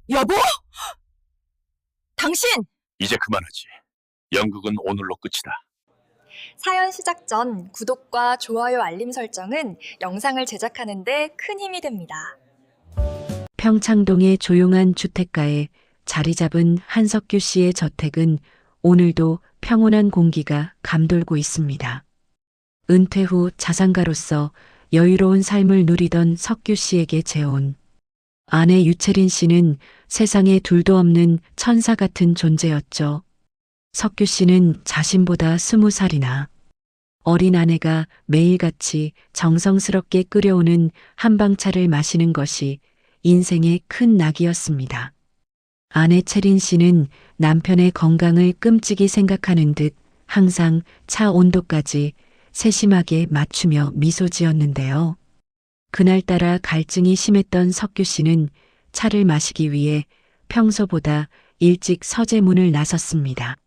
여보? 당신! 이제 그만하지. 연극은 오늘로 끝이다. 사연 시작 전 구독과 좋아요 알림 설정은 영상을 제작하는 데 큰 힘이 됩니다. 평창동의 조용한 주택가에 자리 잡은 한석규 씨의 저택은 오늘도 평온한 공기가 감돌고 있습니다. 은퇴 후 자산가로서 여유로운 삶을 누리던 석규 씨에게 재혼. 아내 유채린 씨는 세상에 둘도 없는 천사 같은 존재였죠. 석규 씨는 자신보다 20살이나 어린 아내가 매일같이 정성스럽게 끓여오는 한방차를 마시는 것이 인생의 큰 낙이었습니다. 아내 채린 씨는 남편의 건강을 끔찍이 생각하는 듯 항상 차 온도까지 세심하게 맞추며 미소 지었는데요. 그날따라 갈증이 심했던 석규 씨는 차를 마시기 위해 평소보다 일찍 서재문을 나섰습니다.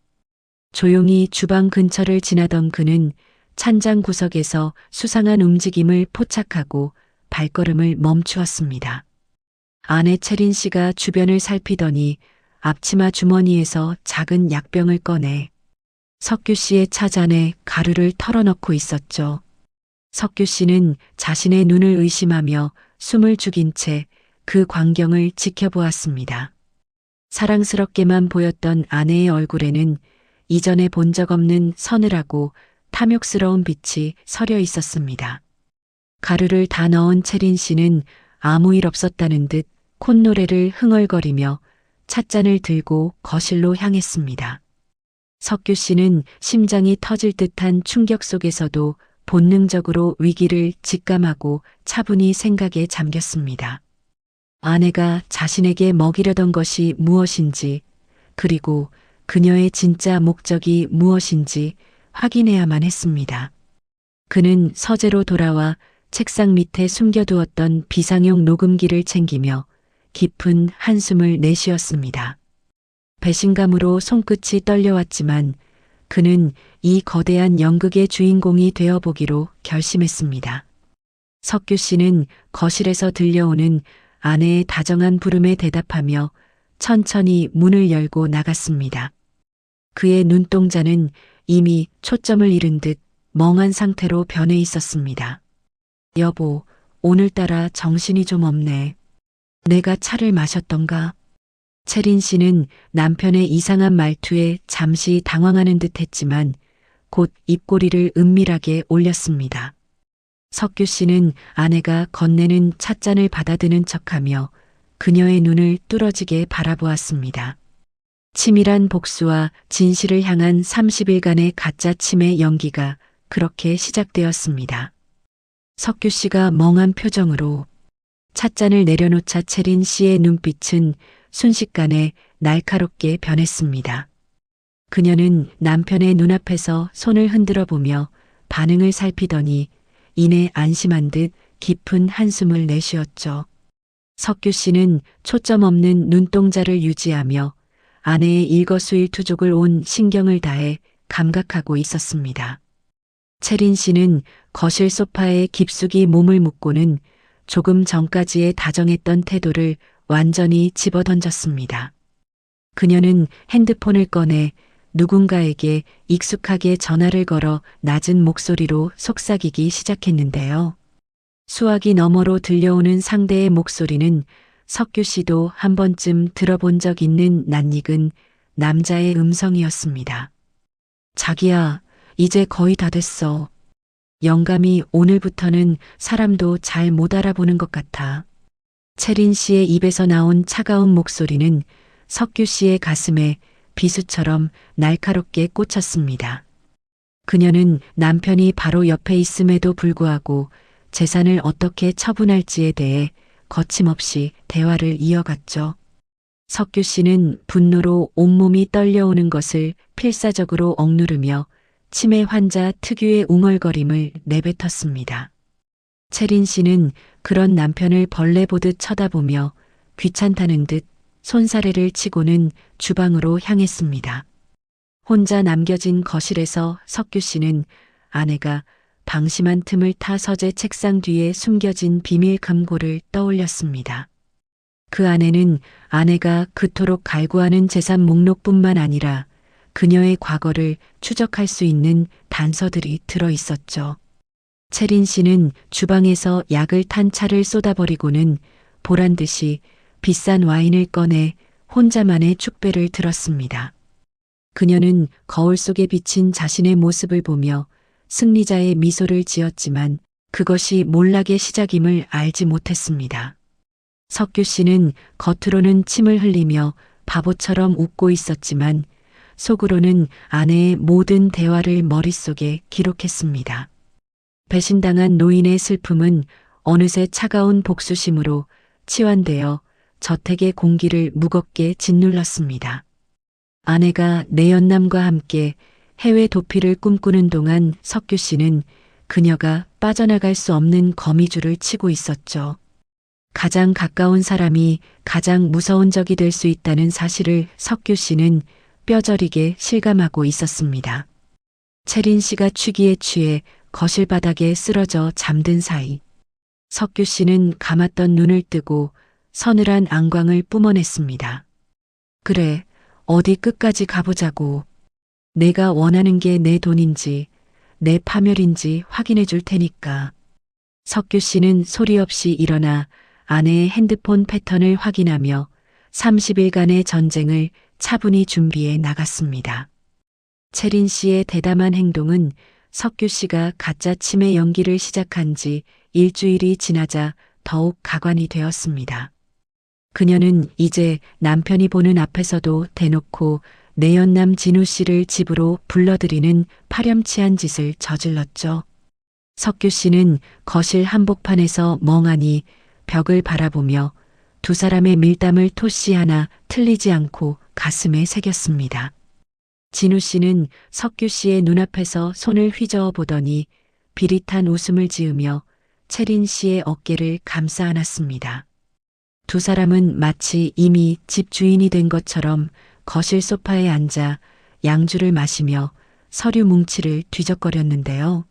조용히 주방 근처를 지나던 그는 찬장 구석에서 수상한 움직임을 포착하고 발걸음을 멈추었습니다. 아내 채린 씨가 주변을 살피더니 앞치마 주머니에서 작은 약병을 꺼내 석규 씨의 차잔에 가루를 털어넣고 있었죠. 석규 씨는 자신의 눈을 의심하며 숨을 죽인 채 그 광경을 지켜보았습니다. 사랑스럽게만 보였던 아내의 얼굴에는 이전에 본 적 없는 서늘하고 탐욕스러운 빛이 서려 있었습니다. 가루를 다 넣은 채린 씨는 아무 일 없었다는 듯 콧노래를 흥얼거리며 찻잔을 들고 거실로 향했습니다. 석규 씨는 심장이 터질 듯한 충격 속에서도 본능적으로 위기를 직감하고 차분히 생각에 잠겼습니다. 아내가 자신에게 먹이려던 것이 무엇인지, 그리고 그녀의 진짜 목적이 무엇인지 확인해야만 했습니다. 그는 서재로 돌아와 책상 밑에 숨겨두었던 비상용 녹음기를 챙기며 깊은 한숨을 내쉬었습니다. 배신감으로 손끝이 떨려왔지만 그는 이 거대한 연극의 주인공이 되어보기로 결심했습니다. 석규 씨는 거실에서 들려오는 아내의 다정한 부름에 대답하며 천천히 문을 열고 나갔습니다. 그의 눈동자는 이미 초점을 잃은 듯 멍한 상태로 변해 있었습니다. 여보, 오늘따라 정신이 좀 없네. 내가 차를 마셨던가? 채린 씨는 남편의 이상한 말투에 잠시 당황하는 듯 했지만 곧 입꼬리를 은밀하게 올렸습니다. 석규 씨는 아내가 건네는 찻잔을 받아드는 척하며 그녀의 눈을 뚫어지게 바라보았습니다. 치밀한 복수와 진실을 향한 30일간의 가짜 치매 연기가 그렇게 시작되었습니다. 석규 씨가 멍한 표정으로 찻잔을 내려놓자 채린 씨의 눈빛은 순식간에 날카롭게 변했습니다. 그녀는 남편의 눈앞에서 손을 흔들어 보며 반응을 살피더니 이내 안심한 듯 깊은 한숨을 내쉬었죠. 석규 씨는 초점 없는 눈동자를 유지하며 아내의 일거수일투족을 온 신경을 다해 감각하고 있었습니다. 채린 씨는 거실 소파에 깊숙이 몸을 묻고는 조금 전까지의 다정했던 태도를 완전히 집어던졌습니다. 그녀는 핸드폰을 꺼내 누군가에게 익숙하게 전화를 걸어 낮은 목소리로 속삭이기 시작했는데요. 수화기 너머로 들려오는 상대의 목소리는 석규 씨도 한 번쯤 들어본 적 있는 낯익은 남자의 음성이었습니다. 자기야, 이제 거의 다 됐어. 영감이 오늘부터는 사람도 잘 못 알아보는 것 같아. 채린 씨의 입에서 나온 차가운 목소리는 석규 씨의 가슴에 비수처럼 날카롭게 꽂혔습니다. 그녀는 남편이 바로 옆에 있음에도 불구하고 재산을 어떻게 처분할지에 대해 거침없이 대화를 이어갔죠. 석규 씨는 분노로 온몸이 떨려오는 것을 필사적으로 억누르며 치매 환자 특유의 웅얼거림을 내뱉었습니다. 채린 씨는 그런 남편을 벌레 보듯 쳐다보며 귀찮다는 듯 손사래를 치고는 주방으로 향했습니다. 혼자 남겨진 거실에서 석규 씨는 아내가 방심한 틈을 타 서재 책상 뒤에 숨겨진 비밀 금고를 떠올렸습니다. 그 안에는 아내가 그토록 갈구하는 재산 목록뿐만 아니라 그녀의 과거를 추적할 수 있는 단서들이 들어 있었죠. 채린 씨는 주방에서 약을 탄 차를 쏟아버리고는 보란 듯이 비싼 와인을 꺼내 혼자만의 축배를 들었습니다. 그녀는 거울 속에 비친 자신의 모습을 보며 승리자의 미소를 지었지만 그것이 몰락의 시작임을 알지 못했습니다. 석규 씨는 겉으로는 침을 흘리며 바보처럼 웃고 있었지만 속으로는 아내의 모든 대화를 머릿속에 기록했습니다. 배신당한 노인의 슬픔은 어느새 차가운 복수심으로 치환되어 저택의 공기를 무겁게 짓눌렀습니다. 아내가 내연남과 함께 해외 도피를 꿈꾸는 동안 석규 씨는 그녀가 빠져나갈 수 없는 거미줄을 치고 있었죠. 가장 가까운 사람이 가장 무서운 적이 될 수 있다는 사실을 석규 씨는 뼈저리게 실감하고 있었습니다. 채린 씨가 취기에 취해 거실 바닥에 쓰러져 잠든 사이 석규 씨는 감았던 눈을 뜨고 서늘한 안광을 뿜어냈습니다. 그래, 어디 끝까지 가보자고. 내가 원하는 게 내 돈인지 내 파멸인지 확인해 줄 테니까. 석규 씨는 소리 없이 일어나 아내의 핸드폰 패턴을 확인하며 30일간의 전쟁을 차분히 준비해 나갔습니다. 채린 씨의 대담한 행동은 석규 씨가 가짜 치매 연기를 시작한 지 일주일이 지나자 더욱 가관이 되었습니다. 그녀는 이제 남편이 보는 앞에서도 대놓고 내연남 진우 씨를 집으로 불러들이는 파렴치한 짓을 저질렀죠. 석규 씨는 거실 한복판에서 멍하니 벽을 바라보며 두 사람의 밀담을 토씨 하나 틀리지 않고 가슴에 새겼습니다. 진우 씨는 석규 씨의 눈앞에서 손을 휘저어 보더니 비릿한 웃음을 지으며 채린 씨의 어깨를 감싸 안았습니다. 두 사람은 마치 이미 집 주인이 된 것처럼 거실 소파에 앉아 양주를 마시며 서류 뭉치를 뒤적거렸는데요.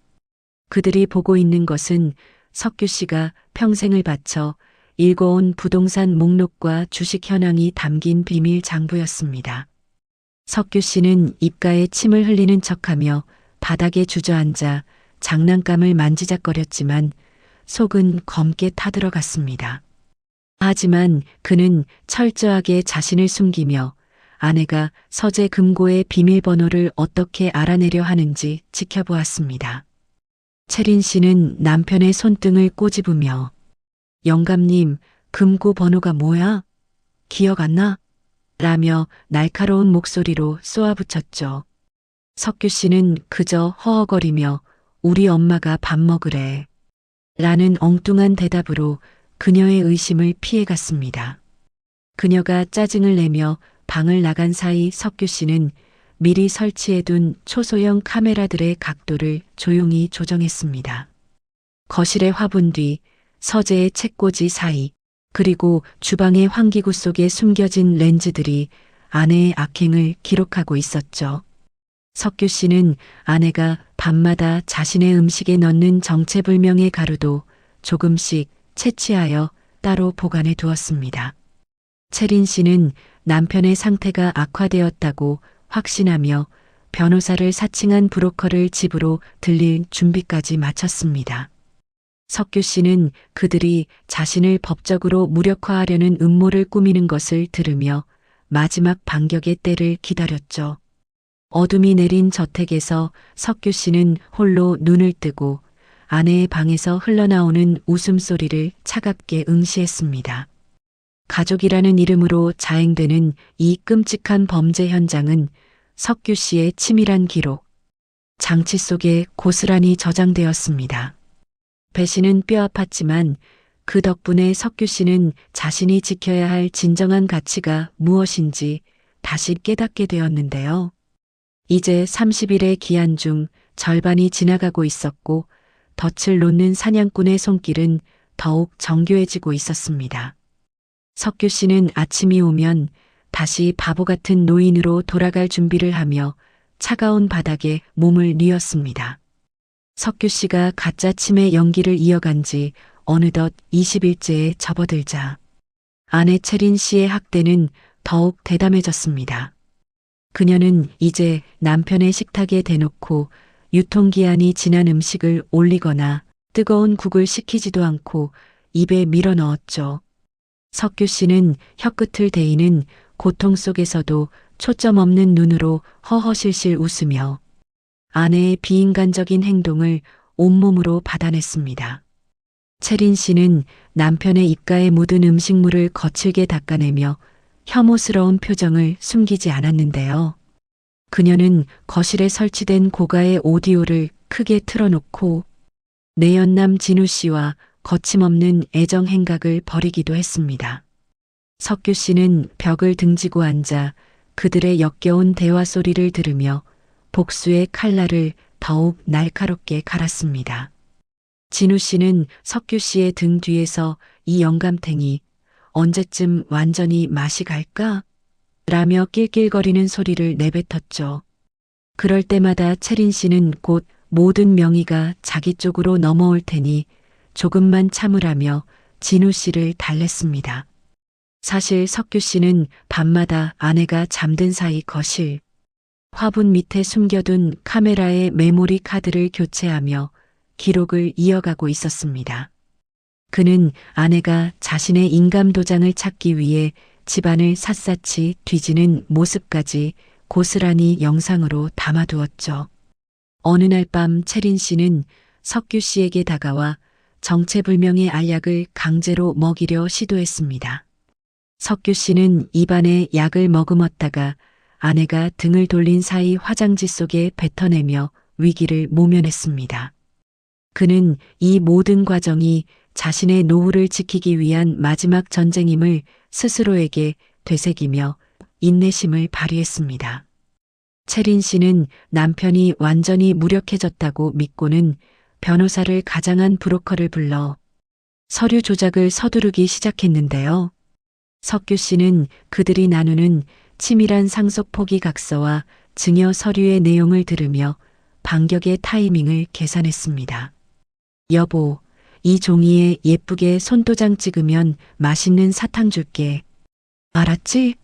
그들이 보고 있는 것은 석규 씨가 평생을 바쳐 일궈온 부동산 목록과 주식 현황이 담긴 비밀 장부였습니다. 석규 씨는 입가에 침을 흘리는 척하며 바닥에 주저앉아 장난감을 만지작거렸지만 속은 검게 타들어갔습니다. 하지만 그는 철저하게 자신을 숨기며 아내가 서재 금고의 비밀번호를 어떻게 알아내려 하는지 지켜보았습니다. 채린 씨는 남편의 손등을 꼬집으며 영감님, 금고 번호가 뭐야? 기억 안 나? 라며 날카로운 목소리로 쏘아붙였죠. 석규 씨는 그저 허허거리며 우리 엄마가 밥 먹으래. 라는 엉뚱한 대답으로 그녀의 의심을 피해갔습니다. 그녀가 짜증을 내며 방을 나간 사이 석규 씨는 미리 설치해둔 초소형 카메라들의 각도를 조용히 조정했습니다. 거실의 화분 뒤, 서재의 책꽂이 사이, 그리고 주방의 환기구 속에 숨겨진 렌즈들이 아내의 악행을 기록하고 있었죠. 석규 씨는 아내가 밤마다 자신의 음식에 넣는 정체불명의 가루도 조금씩 채취하여 따로 보관해 두었습니다. 채린 씨는 남편의 상태가 악화되었다고 확신하며 변호사를 사칭한 브로커를 집으로 들릴 준비까지 마쳤습니다. 석규 씨는 그들이 자신을 법적으로 무력화하려는 음모를 꾸미는 것을 들으며 마지막 반격의 때를 기다렸죠. 어둠이 내린 저택에서 석규 씨는 홀로 눈을 뜨고 아내의 방에서 흘러나오는 웃음소리를 차갑게 응시했습니다. 가족이라는 이름으로 자행되는 이 끔찍한 범죄 현장은 석규 씨의 치밀한 기록, 장치 속에 고스란히 저장되었습니다. 배신은 뼈아팠지만 그 덕분에 석규 씨는 자신이 지켜야 할 진정한 가치가 무엇인지 다시 깨닫게 되었는데요. 이제 30일의 기한 중 절반이 지나가고 있었고 덫을 놓는 사냥꾼의 손길은 더욱 정교해지고 있었습니다. 석규 씨는 아침이 오면 다시 바보 같은 노인으로 돌아갈 준비를 하며 차가운 바닥에 몸을 뉘었습니다. 석규 씨가 가짜 치매 연기를 이어간 지 어느덧 20일째에 접어들자 아내 채린 씨의 학대는 더욱 대담해졌습니다. 그녀는 이제 남편의 식탁에 대놓고 유통기한이 지난 음식을 올리거나 뜨거운 국을 식히지도 않고 입에 밀어 넣었죠. 석규 씨는 혀끝을 대이는 고통 속에서도 초점 없는 눈으로 허허실실 웃으며 아내의 비인간적인 행동을 온몸으로 받아냈습니다. 채린 씨는 남편의 입가에 묻은 음식물을 거칠게 닦아내며 혐오스러운 표정을 숨기지 않았는데요. 그녀는 거실에 설치된 고가의 오디오를 크게 틀어놓고 내연남 진우 씨와 거침없는 애정 행각을 벌이기도 했습니다. 석규 씨는 벽을 등지고 앉아 그들의 역겨운 대화 소리를 들으며 복수의 칼날을 더욱 날카롭게 갈았습니다. 진우 씨는 석규 씨의 등 뒤에서 이 영감탱이 언제쯤 완전히 맛이 갈까? 라며 낄낄거리는 소리를 내뱉었죠. 그럴 때마다 채린 씨는 곧 모든 명의가 자기 쪽으로 넘어올 테니 조금만 참으라며 진우 씨를 달랬습니다. 사실 석규 씨는 밤마다 아내가 잠든 사이 거실, 화분 밑에 숨겨둔 카메라의 메모리 카드를 교체하며 기록을 이어가고 있었습니다. 그는 아내가 자신의 인감 도장을 찾기 위해 집안을 샅샅이 뒤지는 모습까지 고스란히 영상으로 담아두었죠. 어느 날 밤 채린 씨는 석규 씨에게 다가와 정체불명의 알약을 강제로 먹이려 시도했습니다. 석규 씨는 입안에 약을 머금었다가 아내가 등을 돌린 사이 화장지 속에 뱉어내며 위기를 모면했습니다. 그는 이 모든 과정이 자신의 노후를 지키기 위한 마지막 전쟁임을 스스로에게 되새기며 인내심을 발휘했습니다. 채린 씨는 남편이 완전히 무력해졌다고 믿고는 변호사를 가장한 브로커를 불러 서류 조작을 서두르기 시작했는데요. 석규 씨는 그들이 나누는 치밀한 상속 포기 각서와 증여 서류의 내용을 들으며 반격의 타이밍을 계산했습니다. 여보, 이 종이에 예쁘게 손도장 찍으면 맛있는 사탕 줄게. 알았지?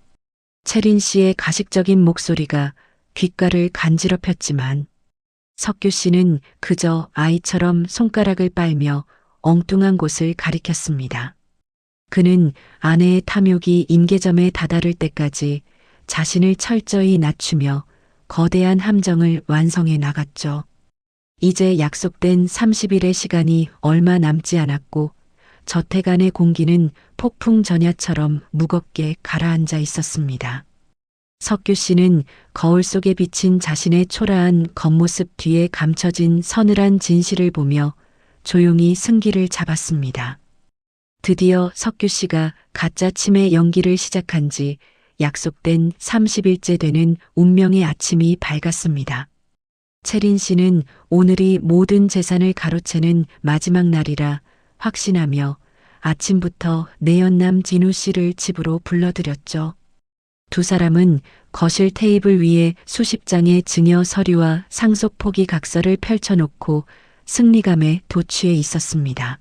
채린 씨의 가식적인 목소리가 귓가를 간지럽혔지만 석규 씨는 그저 아이처럼 손가락을 빨며 엉뚱한 곳을 가리켰습니다. 그는 아내의 탐욕이 임계점에 다다를 때까지 자신을 철저히 낮추며 거대한 함정을 완성해 나갔죠. 이제 약속된 30일의 시간이 얼마 남지 않았고 저택 안의 공기는 폭풍 전야처럼 무겁게 가라앉아 있었습니다. 석규 씨는 거울 속에 비친 자신의 초라한 겉모습 뒤에 감춰진 서늘한 진실을 보며 조용히 승기를 잡았습니다. 드디어 석규 씨가 가짜 치매 연기를 시작한 지 약속된 30일째 되는 운명의 아침이 밝았습니다. 채린 씨는 오늘이 모든 재산을 가로채는 마지막 날이라 확신하며 아침부터 내연남 진우 씨를 집으로 불러들였죠. 두 사람은 거실 테이블 위에 수십 장의 증여 서류와 상속 포기 각서를 펼쳐놓고 승리감에 도취해 있었습니다.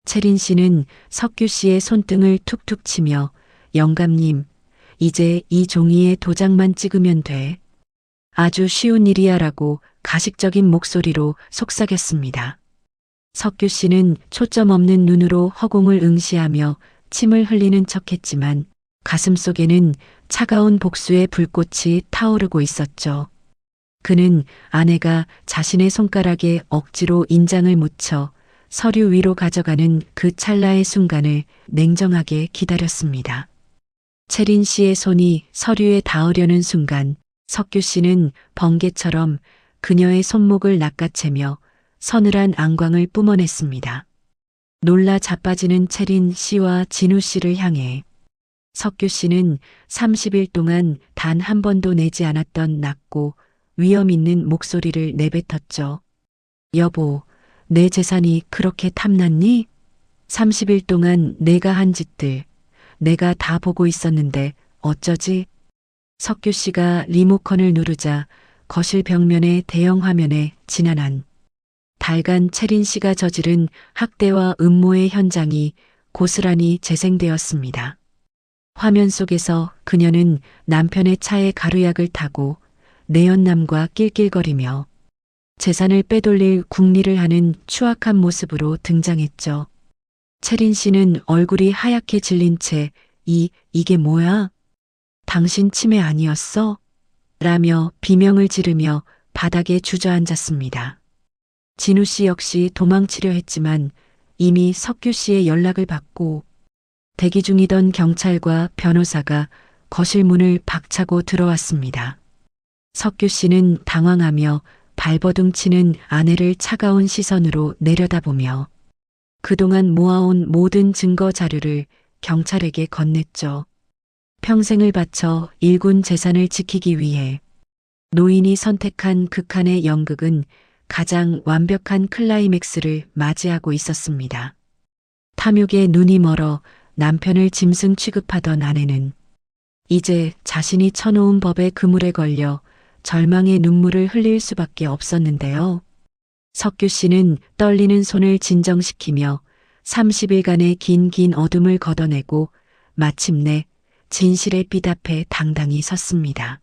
채린 씨는 석규 씨의 손등을 툭툭 치며 영감님, 이제 이 종이에 도장만 찍으면 돼. 아주 쉬운 일이야 라고 가식적인 목소리로 속삭였습니다. 석규 씨는 초점 없는 눈으로 허공을 응시하며 침을 흘리는 척했지만 가슴속에는 차가운 복수의 불꽃이 타오르고 있었죠. 그는 아내가 자신의 손가락에 억지로 인장을 묻혀 서류 위로 가져가는 그 찰나의 순간을 냉정하게 기다렸습니다. 채린 씨의 손이 서류에 닿으려는 순간 석규 씨는 번개처럼 그녀의 손목을 낚아채며 서늘한 안광을 뿜어냈습니다. 놀라 자빠지는 채린 씨와 진우 씨를 향해 석규 씨는 30일 동안 단 한 번도 내지 않았던 낮고 위험 있는 목소리를 내뱉었죠. 여보, 내 재산이 그렇게 탐났니? 30일 동안 내가 한 짓들, 내가 다 보고 있었는데 어쩌지? 석규 씨가 리모컨을 누르자 거실 벽면의 대형 화면에 지난한 달간 채린 씨가 저지른 학대와 음모의 현장이 고스란히 재생되었습니다. 화면 속에서 그녀는 남편의 차에 가루약을 타고 내연남과 낄낄거리며 재산을 빼돌릴 궁리를 하는 추악한 모습으로 등장했죠. 채린 씨는 얼굴이 하얗게 질린 채 이게 뭐야? 당신 치매 아니었어? 라며 비명을 지르며 바닥에 주저앉았습니다. 진우 씨 역시 도망치려 했지만 이미 석규 씨의 연락을 받고 대기 중이던 경찰과 변호사가 거실 문을 박차고 들어왔습니다. 석규 씨는 당황하며 발버둥 치는 아내를 차가운 시선으로 내려다보며 그동안 모아온 모든 증거 자료를 경찰에게 건넸죠. 평생을 바쳐 일군 재산을 지키기 위해 노인이 선택한 극한의 연극은 가장 완벽한 클라이맥스를 맞이하고 있었습니다. 탐욕에 눈이 멀어 남편을 짐승 취급하던 아내는 이제 자신이 쳐놓은 법의 그물에 걸려 절망의 눈물을 흘릴 수밖에 없었는데요. 석규 씨는 떨리는 손을 진정시키며 30일간의 긴 어둠을 걷어내고 마침내 진실의 빛 앞에 당당히 섰습니다.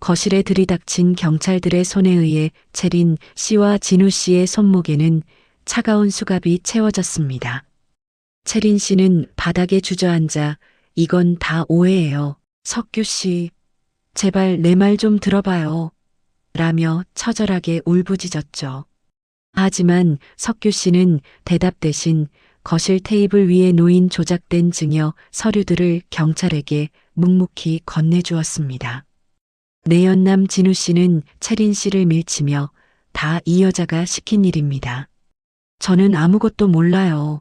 거실에 들이닥친 경찰들의 손에 의해 채린 씨와 진우 씨의 손목에는 차가운 수갑이 채워졌습니다. 채린 씨는 바닥에 주저앉아 이건 다 오해예요. 석규 씨, 제발 내 말 좀 들어봐요. 라며 처절하게 울부짖었죠. 하지만 석규 씨는 대답 대신 거실 테이블 위에 놓인 조작된 증여 서류들을 경찰에게 묵묵히 건네주었습니다. 내연남 진우 씨는 채린 씨를 밀치며 다 이 여자가 시킨 일입니다. 저는 아무것도 몰라요.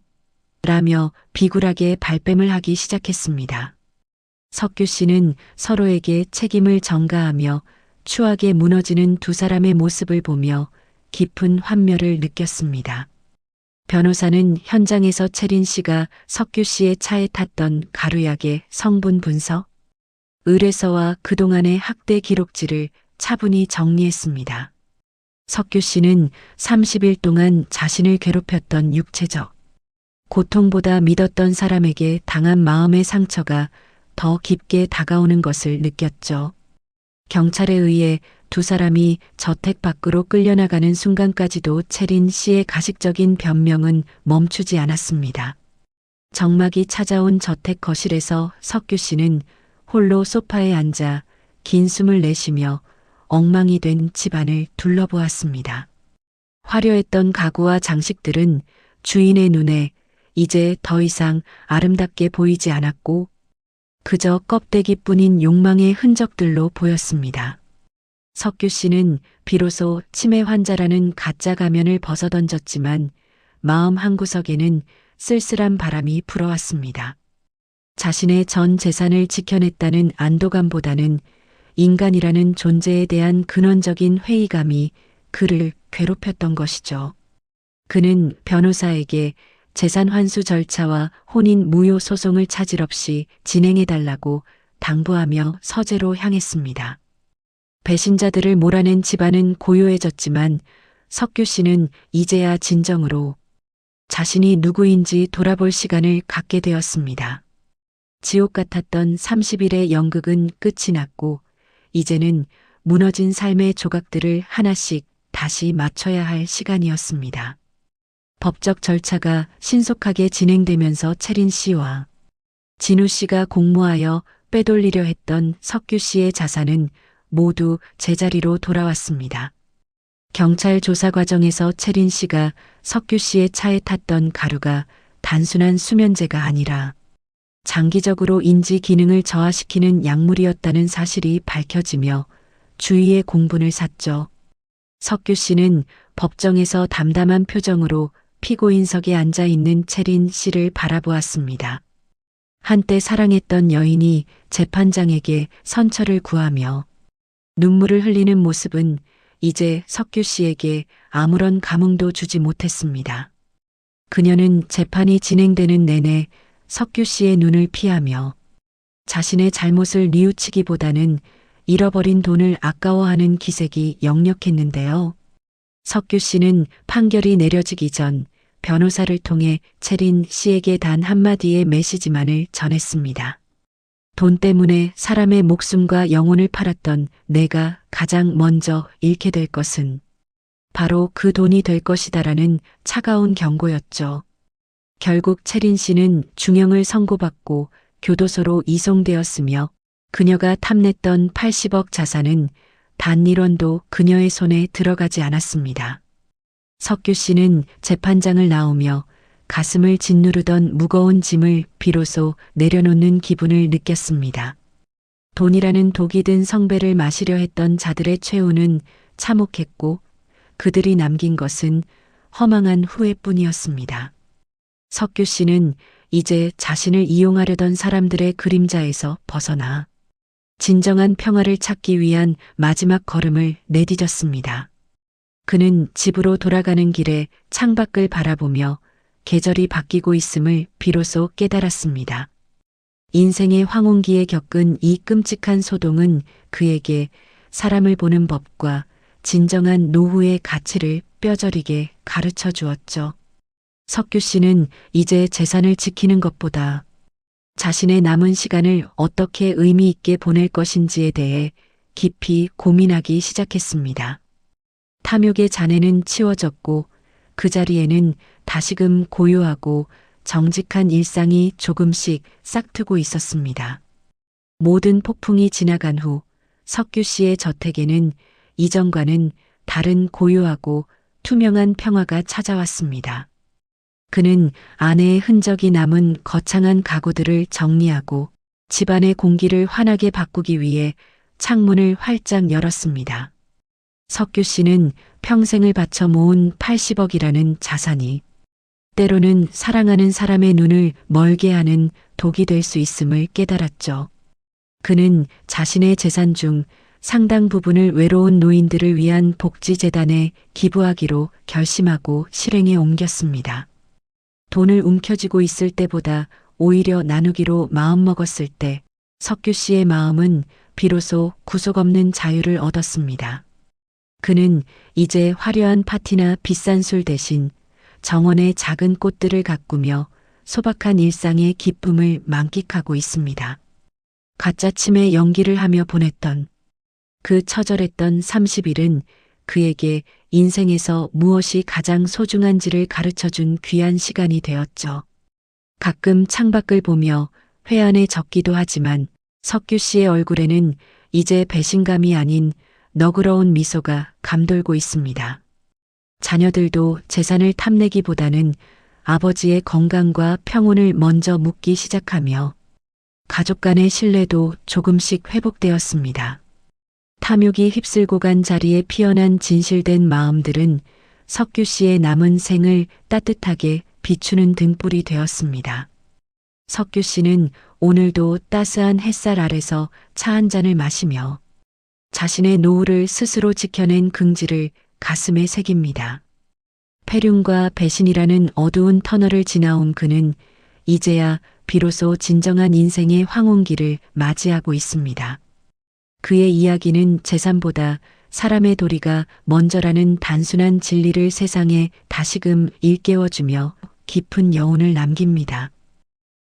라며 비굴하게 발뺌을 하기 시작했습니다. 석규 씨는 서로에게 책임을 전가하며 추하게 무너지는 두 사람의 모습을 보며 깊은 환멸을 느꼈습니다. 변호사는 현장에서 채린 씨가 석규 씨의 차에 탔던 가루약의 성분 분석, 의뢰서와 그동안의 학대 기록지를 차분히 정리했습니다. 석규 씨는 30일 동안 자신을 괴롭혔던 육체적 고통보다 믿었던 사람에게 당한 마음의 상처가 더 깊게 다가오는 것을 느꼈죠. 경찰에 의해 두 사람이 저택 밖으로 끌려나가는 순간까지도 채린 씨의 가식적인 변명은 멈추지 않았습니다. 정막이 찾아온 저택 거실에서 석규 씨는 홀로 소파에 앉아 긴 숨을 내쉬며 엉망이 된 집안을 둘러보았습니다. 화려했던 가구와 장식들은 주인의 눈에 이제 더 이상 아름답게 보이지 않았고 그저 껍데기뿐인 욕망의 흔적들로 보였습니다. 석규 씨는 비로소 치매 환자라는 가짜 가면을 벗어던졌지만 마음 한구석에는 쓸쓸한 바람이 불어왔습니다. 자신의 전 재산을 지켜냈다는 안도감보다는 인간이라는 존재에 대한 근원적인 회의감이 그를 괴롭혔던 것이죠. 그는 변호사에게 재산 환수 절차와 혼인 무효 소송을 차질 없이 진행해달라고 당부하며 서재로 향했습니다. 배신자들을 몰아낸 집안은 고요해졌지만 석규 씨는 이제야 진정으로 자신이 누구인지 돌아볼 시간을 갖게 되었습니다. 지옥 같았던 30일의 연극은 끝이 났고 이제는 무너진 삶의 조각들을 하나씩 다시 맞춰야 할 시간이었습니다. 법적 절차가 신속하게 진행되면서 채린 씨와 진우 씨가 공모하여 빼돌리려 했던 석규 씨의 자산은 모두 제자리로 돌아왔습니다. 경찰 조사 과정에서 채린 씨가 석규 씨의 차에 탔던 가루가 단순한 수면제가 아니라 장기적으로 인지 기능을 저하시키는 약물이었다는 사실이 밝혀지며 주위의 공분을 샀죠. 석규 씨는 법정에서 담담한 표정으로 피고인석에 앉아 있는 채린 씨를 바라보았습니다. 한때 사랑했던 여인이 재판장에게 선처를 구하며 눈물을 흘리는 모습은 이제 석규 씨에게 아무런 감흥도 주지 못했습니다. 그녀는 재판이 진행되는 내내 석규 씨의 눈을 피하며 자신의 잘못을 뉘우치기보다는 잃어버린 돈을 아까워하는 기색이 역력했는데요. 석규 씨는 판결이 내려지기 전 변호사를 통해 채린 씨에게 단 한마디의 메시지만을 전했습니다. 돈 때문에 사람의 목숨과 영혼을 팔았던 내가 가장 먼저 잃게 될 것은 바로 그 돈이 될 것이다라는 차가운 경고였죠. 결국 채린 씨는 중형을 선고받고 교도소로 이송되었으며 그녀가 탐냈던 80억 자산은 단 1원도 그녀의 손에 들어가지 않았습니다. 석규 씨는 재판장을 나오며 가슴을 짓누르던 무거운 짐을 비로소 내려놓는 기분을 느꼈습니다. 돈이라는 독이 든 성배를 마시려 했던 자들의 최후는 참혹했고 그들이 남긴 것은 허망한 후회뿐이었습니다. 석규 씨는 이제 자신을 이용하려던 사람들의 그림자에서 벗어나 진정한 평화를 찾기 위한 마지막 걸음을 내디뎠습니다. 그는 집으로 돌아가는 길에 창밖을 바라보며 계절이 바뀌고 있음을 비로소 깨달았습니다. 인생의 황혼기에 겪은 이 끔찍한 소동은 그에게 사람을 보는 법과 진정한 노후의 가치를 뼈저리게 가르쳐 주었죠. 석규 씨는 이제 재산을 지키는 것보다 자신의 남은 시간을 어떻게 의미 있게 보낼 것인지에 대해 깊이 고민하기 시작했습니다. 탐욕의 잔해는 치워졌고 그 자리에는 다시금 고요하고 정직한 일상이 조금씩 싹트고 있었습니다. 모든 폭풍이 지나간 후 석규 씨의 저택에는 이전과는 다른 고요하고 투명한 평화가 찾아왔습니다. 그는 아내의 흔적이 남은 거창한 가구들을 정리하고 집안의 공기를 환하게 바꾸기 위해 창문을 활짝 열었습니다. 석규 씨는 평생을 바쳐 모은 80억이라는 자산이 때로는 사랑하는 사람의 눈을 멀게 하는 독이 될 수 있음을 깨달았죠. 그는 자신의 재산 중 상당 부분을 외로운 노인들을 위한 복지재단에 기부하기로 결심하고 실행에 옮겼습니다. 돈을 움켜쥐고 있을 때보다 오히려 나누기로 마음먹었을 때 석규 씨의 마음은 비로소 구속 없는 자유를 얻었습니다. 그는 이제 화려한 파티나 비싼 술 대신 정원의 작은 꽃들을 가꾸며 소박한 일상의 기쁨을 만끽하고 있습니다. 가짜 침에 연기를 하며 보냈던 그 처절했던 30일은 그에게 인생에서 무엇이 가장 소중한지를 가르쳐준 귀한 시간이 되었죠. 가끔 창밖을 보며 회한에 적기도 하지만 석규 씨의 얼굴에는 이제 배신감이 아닌 너그러운 미소가 감돌고 있습니다. 자녀들도 재산을 탐내기보다는 아버지의 건강과 평온을 먼저 묻기 시작하며 가족 간의 신뢰도 조금씩 회복되었습니다. 탐욕이 휩쓸고 간 자리에 피어난 진실된 마음들은 석규 씨의 남은 생을 따뜻하게 비추는 등불이 되었습니다. 석규 씨는 오늘도 따스한 햇살 아래서 차 한 잔을 마시며 자신의 노후를 스스로 지켜낸 긍지를 가슴에 새깁니다. 폐륜과 배신이라는 어두운 터널을 지나온 그는 이제야 비로소 진정한 인생의 황혼기를 맞이하고 있습니다. 그의 이야기는 재산보다 사람의 도리가 먼저라는 단순한 진리를 세상에 다시금 일깨워주며 깊은 여운을 남깁니다.